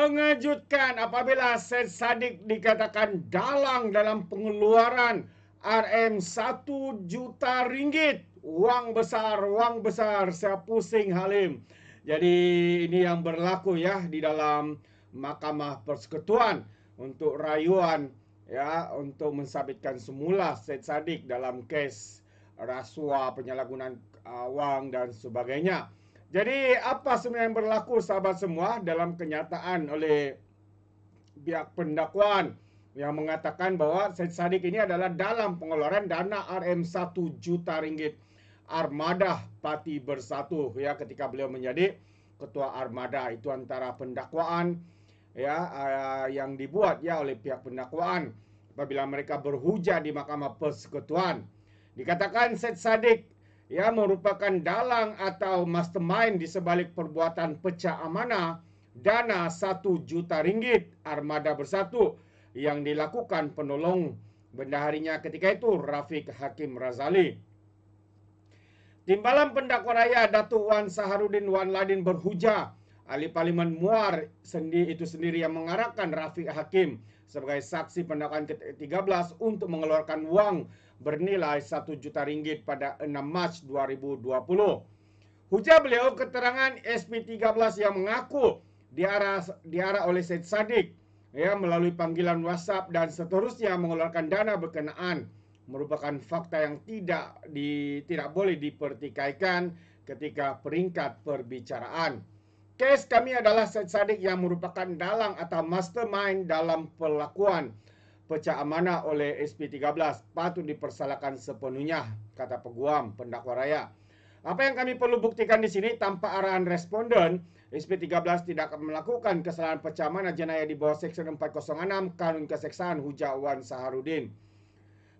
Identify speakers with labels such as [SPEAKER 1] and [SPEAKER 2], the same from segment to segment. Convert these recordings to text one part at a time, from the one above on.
[SPEAKER 1] Mengejutkan apabila Syed Saddiq dikatakan dalang dalam pengeluaran Rm1 juta. Wang besar, saya pusing Halim. Jadi ini yang berlaku ya di dalam Mahkamah Persekutuan untuk rayuan ya untuk mensabitkan semula Syed Saddiq dalam kes rasuah, penyalahgunaan wang dan sebagainya. Jadi apa sebenarnya yang berlaku sahabat semua dalam kenyataan oleh pihak pendakwaan yang mengatakan bahwa Syed Saddiq ini adalah dalam pengeluaran dana Rm1 juta Armada Parti Bersatu ya ketika beliau menjadi ketua Armada. Itu antara pendakwaan ya yang dibuat ya oleh pihak pendakwaan apabila mereka berhujah di Mahkamah Persekutuan. Dikatakan Syed Saddiq ya merupakan dalang atau mastermind di sebalik perbuatan pecah amanah dana Rp1 juta Armada Bersatu yang dilakukan penolong bendaharinya ketika itu Rafiq Hakim Razali. Timbalan pendakwa raya Datuk Wan Saharudin Wan Ladin berhujah ahli Parlimen Muar itu sendiri yang mengarahkan Rafiq Hakim sebagai saksi pendakwaan ke-13 untuk mengeluarkan wang bernilai Rp1 juta pada 6 Mac 2020. Hujah beliau keterangan SP13 yang mengaku diarah oleh Syed Saddiq ya melalui panggilan WhatsApp dan seterusnya mengeluarkan dana berkenaan merupakan fakta yang tidak boleh dipertikaikan ketika peringkat perbicaraan. Kes kami adalah Syed Saddiq yang merupakan dalang atau mastermind dalam pelakuan pecah amanah oleh SP13 patut dipersalahkan sepenuhnya, kata peguam pendakwa raya. Apa yang kami perlu buktikan di sini tanpa arahan responden, SP13 tidak akan melakukan kesalahan pecah amanah jenayah di bawah Seksyen 406 Kanun Keseksaan, hujah Wan Saharudin.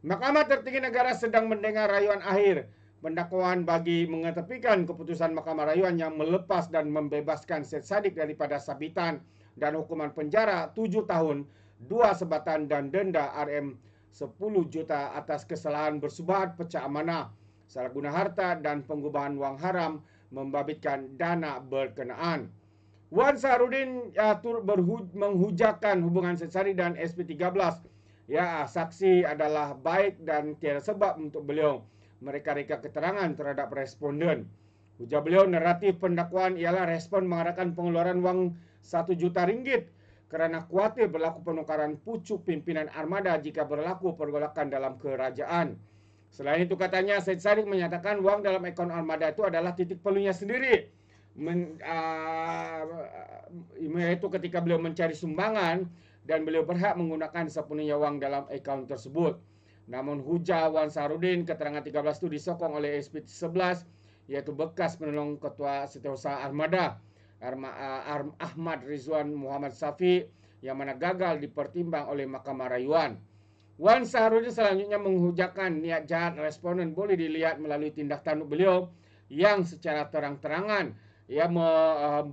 [SPEAKER 1] Mahkamah Tertinggi Negara sedang mendengar rayuan akhir pendakwaan bagi mengetepikan keputusan Mahkamah Rayuan yang melepas dan membebaskan Syed Saddiq daripada sabitan dan hukuman penjara 7 tahun, 2 sebatan dan denda Rm10 juta atas kesalahan bersubhat pecah amanah, salah guna harta dan pengubahan wang haram membabitkan dana berkenaan. Wan Saharudin turut menghujahkan hubungan Syed Saddiq dan SP13. Ya, saksi adalah baik dan tiada sebab untuk beliau mereka-reka keterangan terhadap responden. Hujah beliau naratif pendakwaan ialah respon mengarahkan pengeluaran wang Rp1 juta kerana khawatir berlaku penukaran pucuk pimpinan armada jika berlaku pergolakan dalam kerajaan. Selain itu katanya Syed Saddiq menyatakan wang dalam akaun armada itu adalah titik pelunya sendiri. Itu ketika beliau mencari sumbangan dan beliau berhak menggunakan sepenuhnya wang dalam akaun tersebut. Namun hujah Wan Saharudin keterangan 13 itu disokong oleh SP11 yaitu bekas penolong ketua Setiausaha Armada Ahmad Rizwan Muhammad Safi yang mana gagal dipertimbang oleh Mahkamah Rayuan. Wan Saharudin selanjutnya menghujahkan niat jahat responden boleh dilihat melalui tindak tanduk beliau yang secara terang-terangan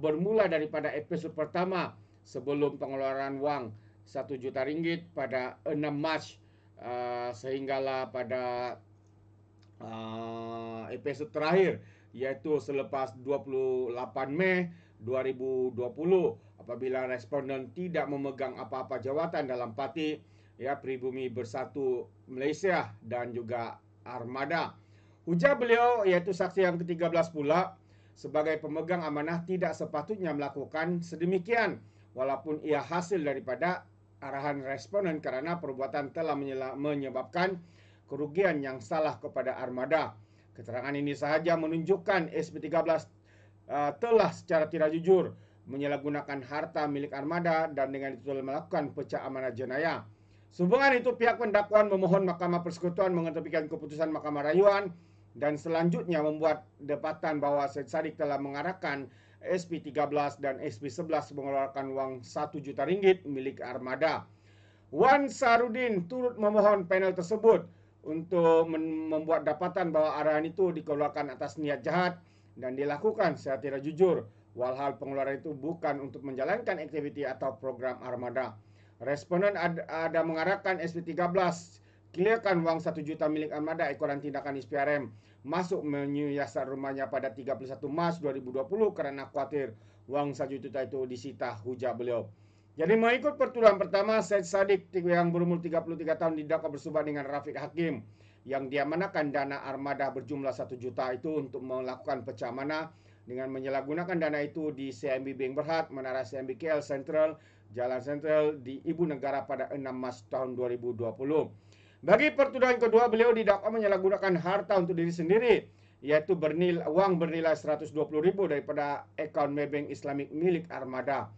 [SPEAKER 1] bermula daripada episod pertama sebelum pengeluaran wang Rp1 juta pada 6 Mac sehinggalah pada episod terakhir iaitu selepas 28 Mei 2020 apabila responden tidak memegang apa-apa jawatan dalam parti Pribumi Bersatu Malaysia dan juga Armada. Hujah beliau iaitu saksi yang ke-13 pula sebagai pemegang amanah tidak sepatutnya melakukan sedemikian walaupun ia hasil daripada arahan responden kerana perbuatan telah menyebabkan kerugian yang salah kepada armada. Keterangan ini sahaja menunjukkan SP13 telah secara tidak jujur menyalahgunakan harta milik armada dan dengan itu telah melakukan pecah amanah jenayah. Sehubungan itu pihak pendakwaan memohon Mahkamah Persekutuan mengetepikan keputusan Mahkamah Rayuan dan selanjutnya membuat dapatan bahawa Syed Saddiq telah mengarahkan SP13 dan SP11 mengeluarkan wang Rp1 juta milik armada. Wan Saharudin turut memohon panel tersebut untuk membuat dapatan bahawa arahan itu dikeluarkan atas niat jahat dan dilakukan secara tidak jujur, walhal pengeluaran itu bukan untuk menjalankan aktiviti atau program armada. Responden ada mengarahkan SP13 clearkan wang Rp1 juta milik armada ekoran tindakan SPRM masuk menyiasat rumahnya pada 31 Mac 2020 kerana khawatir wang Rp1 juta itu disita, hujah beliau. Jadi mengikut pertuduhan pertama, Said Sadiq yang berumur 33 tahun didakwa bersubat dengan Rafiq Hakim yang diamanahkan dana armada berjumlah 1 juta itu untuk melakukan pecah amanah dengan menyalahgunakan dana itu di CIMB Bank Berhad, Menara CIMB KL Central, Jalan Sentral di Ibu Negara pada 6 Mac tahun 2020. Bagi pertuduhan kedua, beliau didakwa menyalahgunakan harta untuk diri sendiri, yaitu uang bernilai 120.000 daripada akaun Maybank Islamic milik Armada.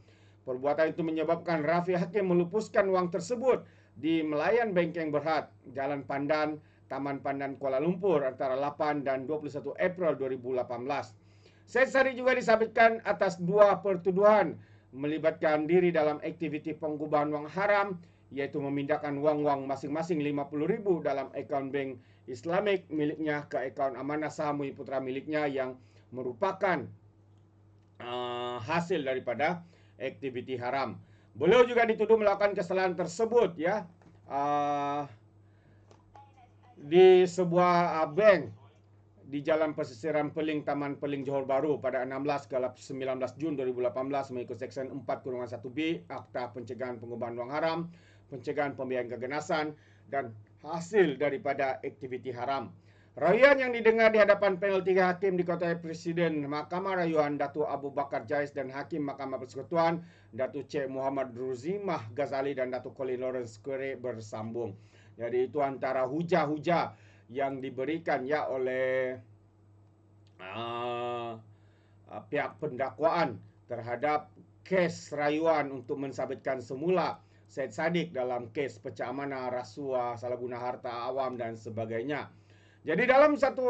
[SPEAKER 1] Perbuatan itu menyebabkan Rafiq Hakim melupuskan wang tersebut di Melayan Bengkeng Berhad, Jalan Pandan, Taman Pandan Kuala Lumpur antara 8 dan 21 April 2018. Said Sadiq juga disabitkan atas dua pertuduhan melibatkan diri dalam aktiviti pengubahan wang haram, yaitu memindahkan wang-wang masing-masing 50.000 dalam akaun bank Islamic miliknya ke akaun Amanah Saham Bumi Putra miliknya yang merupakan hasil daripada aktiviti haram. Beliau juga dituduh melakukan kesalahan tersebut ya di sebuah bank di Jalan Pesisiran Peling, Taman Peling, Johor Bahru pada 16 ke 19 Jun 2018 mengikut Seksyen 4-1B Akta Pencegahan Pengubahan Wang Haram, Pencegahan Pembiayaan Keganasan dan hasil daripada aktiviti haram. Rayuan yang didengar di hadapan panel 3 hakim diketuai Presiden Mahkamah Rayuan Datuk Abu Bakar Jais dan Hakim Mahkamah Persekutuan Datuk Cik Muhammad Ruzimah Ghazali dan Datuk Colin Lawrence Quere bersambung. Jadi itu antara hujah-hujah yang diberikan ya oleh pihak pendakwaan terhadap kes rayuan untuk mensabitkan semula Said Sadiq dalam kes pecah amanah, rasuah, salah guna harta awam dan sebagainya. Jadi dalam satu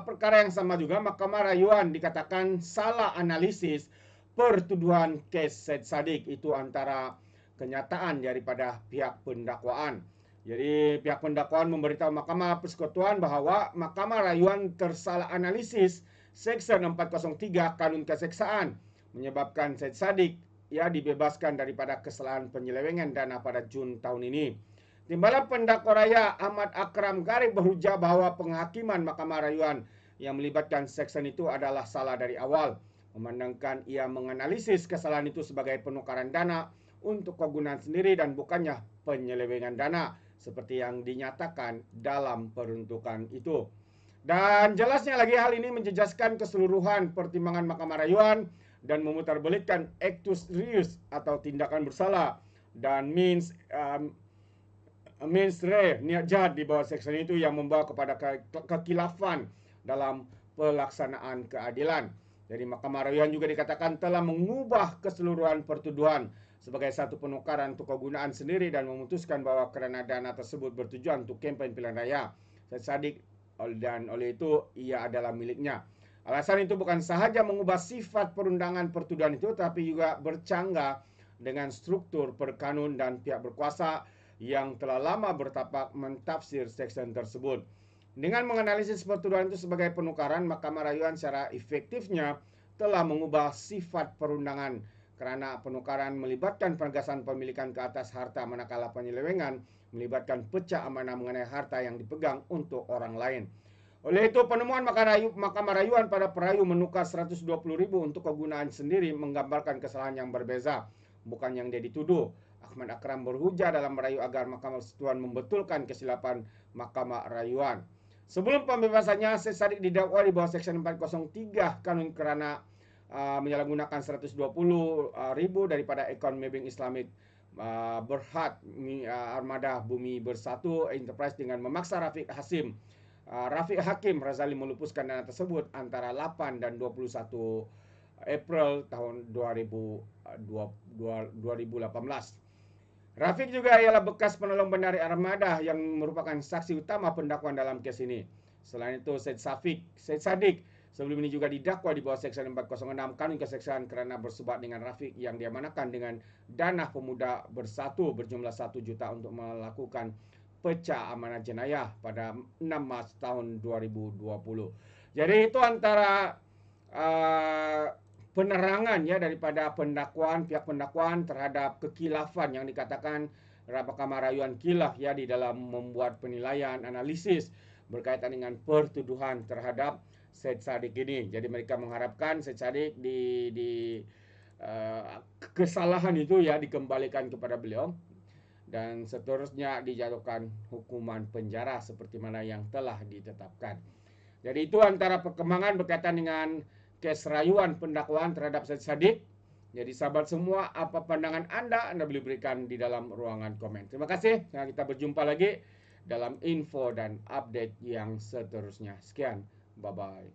[SPEAKER 1] perkara yang sama juga, Mahkamah Rayuan dikatakan salah analisis pertuduhan kes Said Sadiq itu antara kenyataan daripada pihak pendakwaan. Jadi pihak pendakwaan memberitahu Mahkamah Persekutuan bahawa Mahkamah Rayuan tersalah analisis Seksyen 403 Kanun Keseksaan menyebabkan Said Sadiq dibebaskan daripada kesalahan penyelewengan dana pada Jun tahun ini. Timbalan pendakwa raya Ahmad Akram Garib berhujah bahawa penghakiman Mahkamah Rayuan yang melibatkan seksyen itu adalah salah dari awal, memandangkan ia menganalisis kesalahan itu sebagai penukaran dana untuk kegunaan sendiri dan bukannya penyelewengan dana seperti yang dinyatakan dalam peruntukan itu. Dan jelasnya lagi hal ini menjejaskan keseluruhan pertimbangan Mahkamah Rayuan dan memutarbalikkan actus reus atau tindakan bersalah dan means re, niat jahat di bawah seksyen itu yang membawa kepada kekilafan dalam pelaksanaan keadilan. Jadi Mahkamah Rayuan juga dikatakan telah mengubah keseluruhan pertuduhan sebagai satu penukaran untuk kegunaan sendiri dan memutuskan bahawa kerana dana tersebut bertujuan untuk kempen pilihan raya Said Sadiq dan oleh itu ia adalah miliknya. Alasan itu bukan sahaja mengubah sifat perundangan pertuduhan itu, tapi juga bercanggah dengan struktur perkanun dan pihak berkuasa yang telah lama bertapak mentafsir seksyen tersebut. Dengan menganalisis pertuduhan itu sebagai penukaran, Mahkamah Rayuan secara efektifnya telah mengubah sifat perundangan kerana penukaran melibatkan penegasan pemilikan ke atas harta, manakala penyelewengan melibatkan pecah amanah mengenai harta yang dipegang untuk orang lain. Oleh itu, penemuan Mahkamah Rayuan pada perayu menukar 120.000 untuk kegunaan sendiri menggambarkan kesalahan yang berbeza, bukan yang dia dituduh. Ahmad Akram berhujah dalam merayu agar Mahkamah Persekutuan membetulkan kesilapan Mahkamah Rayuan. Sebelum pembebasannya, Said Sadiq didakwa di bawah Seksyen 403 Kanun kerana menyalahgunakan 120.000 daripada akaun Maybank Islamic Berhad Armada Bumi Bersatu Enterprise dengan memaksa Rafiq Hakim Razali melupuskan dana tersebut antara 8 dan 21 April tahun 2018. Rafiq juga ialah bekas penolong bandar Armada yang merupakan saksi utama pendakwaan dalam kes ini. Selain itu, Said Sadiq sebelum ini juga didakwa di bawah Seksyen 406 Kanun Keseksaan kerana bersubat dengan Rafiq yang diamanahkan dengan dana pemuda bersatu berjumlah 1 juta untuk melakukan pecah amanah jenayah pada 6 Mac tahun 2020. Jadi itu antara penerangan daripada pihak pendakwaan terhadap kekilafan yang dikatakan Mahkamah Rayuan kilaf di dalam membuat penilaian analisis berkaitan dengan pertuduhan terhadap Said Sadiq ini. Jadi mereka mengharapkan Said Sadiq kesalahan itu ya dikembalikan kepada beliau, dan seterusnya dijatuhkan hukuman penjara seperti mana yang telah ditetapkan. Jadi itu antara perkembangan berkaitan dengan keserayuan pendakwaan terhadap Said Sadiq. Jadi sahabat semua, apa pandangan Anda? Anda boleh berikan di dalam ruangan komen. Terima kasih. Nah, kita berjumpa lagi dalam info dan update yang seterusnya. Sekian. Bye-bye.